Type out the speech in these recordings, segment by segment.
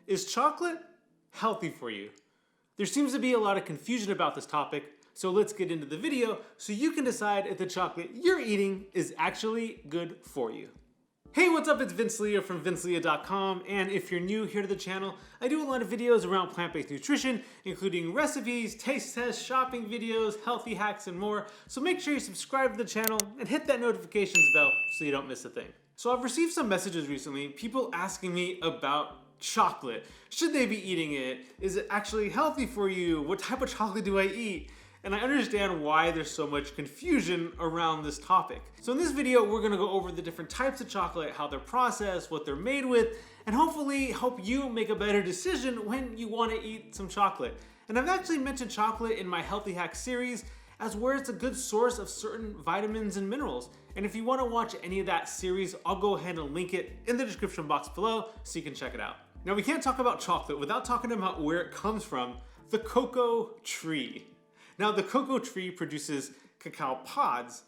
Is chocolate healthy for you? There seems to be a lot of confusion about this topic, so let's get into the video so you can decide if the chocolate you're eating is actually good for you. Hey, what's up? It's Vince Leo from vinceleo.com, and if you're new here to the channel, I do a lot of videos around plant-based nutrition, including recipes, taste tests, shopping videos, healthy hacks, and more. So make sure you subscribe to the channel and hit that notifications bell so you don't miss a thing. So I've received some messages recently, people asking me about chocolate. Should they be eating it? Is it actually healthy for you? What type of chocolate do I eat? And I understand why there's so much confusion around this topic. So in this video, we're gonna go over the different types of chocolate, how they're processed, what they're made with, and hopefully help you make a better decision when you wanna eat some chocolate. And I've actually mentioned chocolate in my Healthy Hack series as where it's a good source of certain vitamins and minerals. And if you wanna watch any of that series, I'll go ahead and link it in the description box below so you can check it out. Now we can't talk about chocolate without talking about where it comes from, the cocoa tree. Now the cocoa tree produces cacao pods,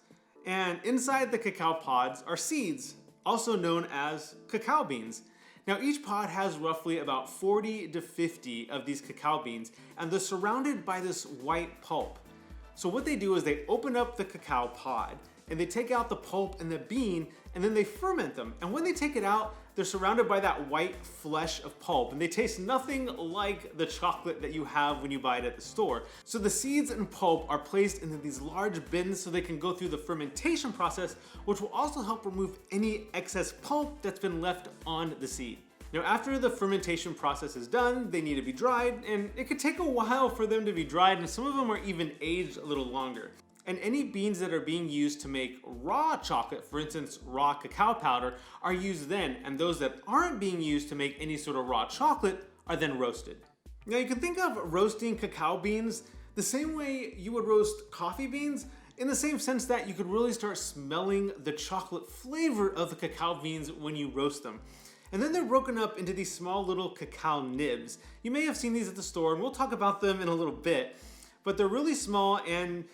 and inside the cacao pods are seeds, also known as cacao beans. Now each pod has roughly about 40 to 50 of these cacao beans, and they're surrounded by this white pulp. So what they do is they open up the cacao pod, and they take out the pulp and the bean, and then they ferment them. And when they take it out, they're surrounded by that white flesh of pulp, and they taste nothing like the chocolate that you have when you buy it at the store. So the seeds and pulp are placed into these large bins so they can go through the fermentation process, which will also help remove any excess pulp that's been left on the seed. Now after the fermentation process is done, they need to be dried, and it could take a while for them to be dried, and some of them are even aged a little longer. And any beans that are being used to make raw chocolate, for instance, raw cacao powder, are used then, and those that aren't being used to make any sort of raw chocolate are then roasted. Now you can think of roasting cacao beans the same way you would roast coffee beans, in the same sense that you could really start smelling the chocolate flavor of the cacao beans when you roast them. And then they're broken up into these small little cacao nibs. You may have seen these at the store, and we'll talk about them in a little bit, but they're really small, and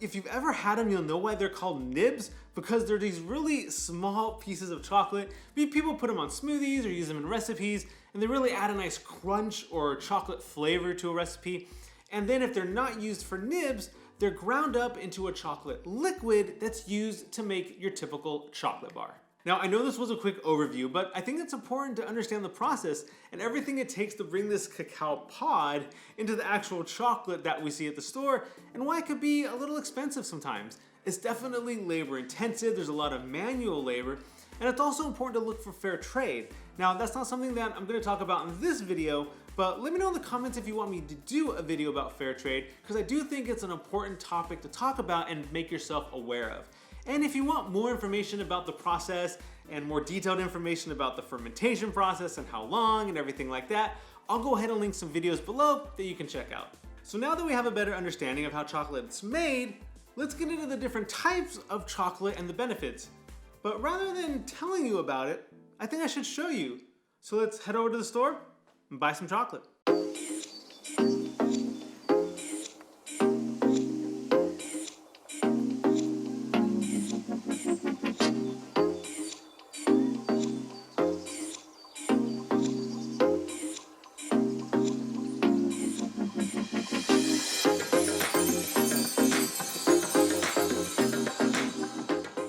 if you've ever had them, you'll know why they're called nibs, because they're these really small pieces of chocolate. People put them on smoothies or use them in recipes, and they really add a nice crunch or chocolate flavor to a recipe. And then if they're not used for nibs, they're ground up into a chocolate liquid that's used to make your typical chocolate bar. Now, I know this was a quick overview, but I think it's important to understand the process and everything it takes to bring this cacao pod into the actual chocolate that we see at the store, and why it could be a little expensive sometimes. It's definitely labor intensive, there's a lot of manual labor, and it's also important to look for fair trade. Now, that's not something that I'm gonna talk about in this video, but let me know in the comments if you want me to do a video about fair trade, because I do think it's an important topic to talk about and make yourself aware of. And if you want more information about the process and more detailed information about the fermentation process and how long and everything like that, I'll go ahead and link some videos below that you can check out. So now that we have a better understanding of how chocolate's made, let's get into the different types of chocolate and the benefits. But rather than telling you about it, I think I should show you. So let's head over to the store and buy some chocolate.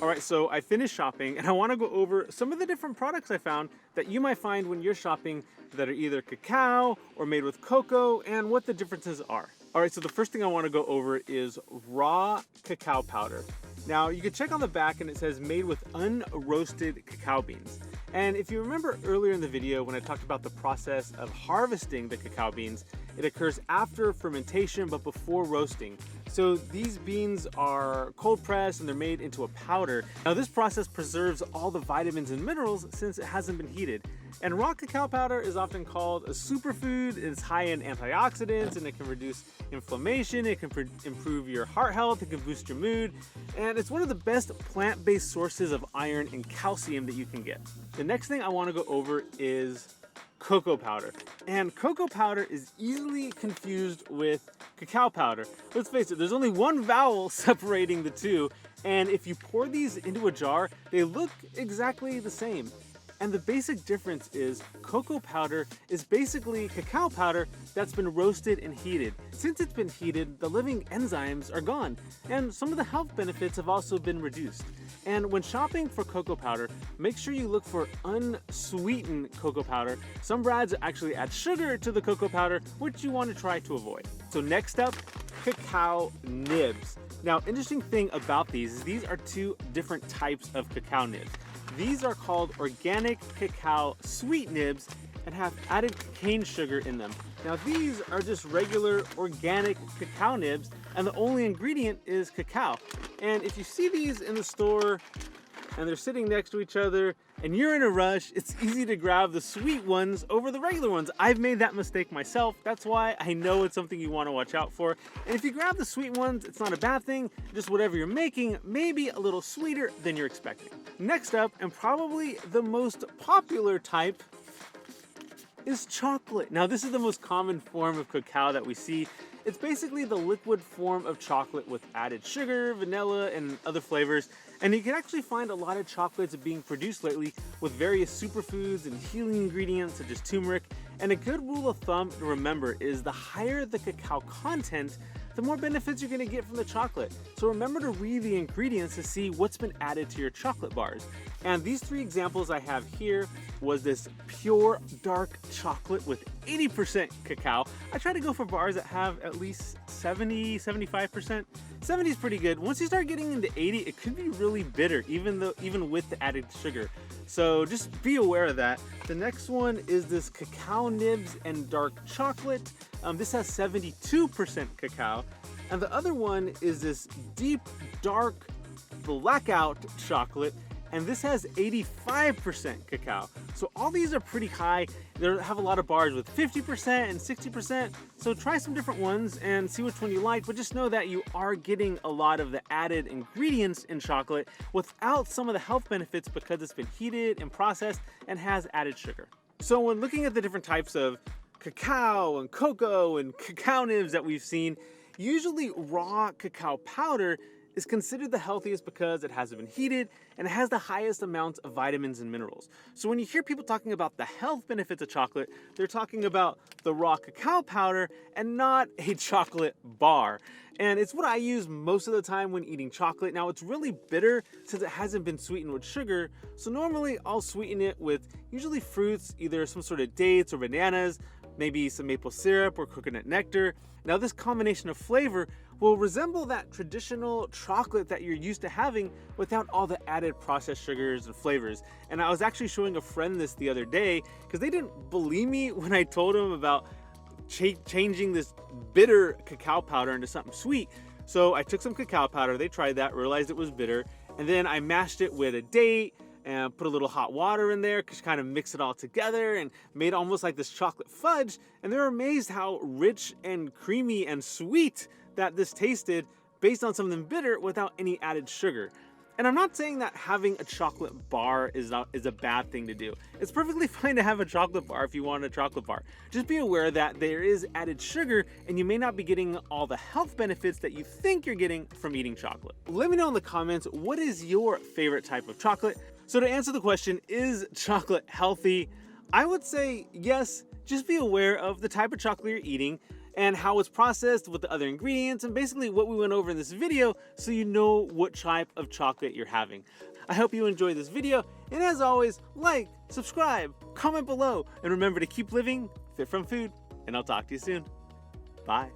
Alright, so I finished shopping and I want to go over some of the different products I found that you might find when you're shopping that are either cacao or made with cocoa and what the differences are. Alright, so the first thing I want to go over is raw cacao powder. Now you can check on the back and it says made with unroasted cacao beans. And if you remember earlier in the video when I talked about the process of harvesting the cacao beans, it occurs after fermentation but before roasting. So these beans are cold pressed and they're made into a powder. Now this process preserves all the vitamins and minerals since it hasn't been heated. And raw cacao powder is often called a superfood. It's high in antioxidants and it can reduce inflammation, it can improve your heart health, it can boost your mood, and it's one of the best plant-based sources of iron and calcium that you can get. The next thing I want to go over is cocoa powder. And cocoa powder is easily confused with cacao powder. Let's face it, there's only one vowel separating the two, and if you pour these into a jar, they look exactly the same. And the basic difference is cocoa powder is basically cacao powder that's been roasted and heated. Since it's been heated, the living enzymes are gone, and some of the health benefits have also been reduced. And when shopping for cocoa powder, make sure you look for unsweetened cocoa powder. Some brands actually add sugar to the cocoa powder, which you want to try to avoid. So next up, Cacao Nibs. Now, interesting thing about these is these are two different types of cacao nibs. These are called organic cacao sweet nibs and have added cane sugar in them. Now these are just regular organic cacao nibs and the only ingredient is cacao. And if you see these in the store and they're sitting next to each other and you're in a rush, it's easy to grab the sweet ones over the regular ones. I've made that mistake myself. That's why I know it's something you want to watch out for. And if you grab the sweet ones, it's not a bad thing. Just whatever you're making, maybe a little sweeter than you're expecting. Next up, and probably the most popular type, is chocolate. Now this is the most common form of cacao that we see. It's basically the liquid form of chocolate with added sugar, vanilla, and other flavors. And you can actually find a lot of chocolates being produced lately with various superfoods and healing ingredients such as turmeric. And a good rule of thumb to remember is the higher the cacao content, the more benefits you're gonna get from the chocolate. So remember to read the ingredients to see what's been added to your chocolate bars. And these three examples I have here was this pure dark chocolate with 80% cacao. I try to go for bars that have at least 70, 75%. 70 is pretty good. Once you start getting into 80, it could be really bitter, even with the added sugar. So just be aware of that. The next one is this Cacao Nibs and dark chocolate. This has 72% cacao. And the other one is this deep dark blackout chocolate. And this has 85% cacao. So all these are pretty high. They have a lot of bars with 50% and 60%. So try some different ones and see which one you like, but just know that you are getting a lot of the added ingredients in chocolate without some of the health benefits because it's been heated and processed and has added sugar. So when looking at the different types of cacao and cocoa and cacao nibs that we've seen, usually raw cacao powder is considered the healthiest because it hasn't been heated and it has the highest amounts of vitamins and minerals. So when you hear people talking about the health benefits of chocolate, they're talking about the raw cacao powder and not a chocolate bar. And it's what I use most of the time when eating chocolate. Now it's really bitter since it hasn't been sweetened with sugar. So normally I'll sweeten it with usually fruits, either some sort of dates or bananas, maybe some maple syrup or coconut nectar. Now this combination of flavor will resemble that traditional chocolate that you're used to having without all the added processed sugars and flavors. And I was actually showing a friend this the other day because they didn't believe me when I told them about changing this bitter cacao powder into something sweet. So I took some cacao powder, they tried that, realized it was bitter, and then I mashed it with a date and put a little hot water in there, just kind of mix it all together and made almost like this chocolate fudge. And they were amazed how rich and creamy and sweet that this tasted based on something bitter without any added sugar. And I'm not saying that having a chocolate bar is a bad thing to do. It's perfectly fine to have a chocolate bar if you want a chocolate bar. Just be aware that there is added sugar and you may not be getting all the health benefits that you think you're getting from eating chocolate. Let me know in the comments, what is your favorite type of chocolate? So to answer the question, is chocolate healthy? I would say yes, just be aware of the type of chocolate you're eating and how it's processed with the other ingredients and basically what we went over in this video so you know what type of chocolate you're having. I hope you enjoyed this video, and as always, like, subscribe, comment below, and remember to keep living fit from food, and I'll talk to you soon. Bye.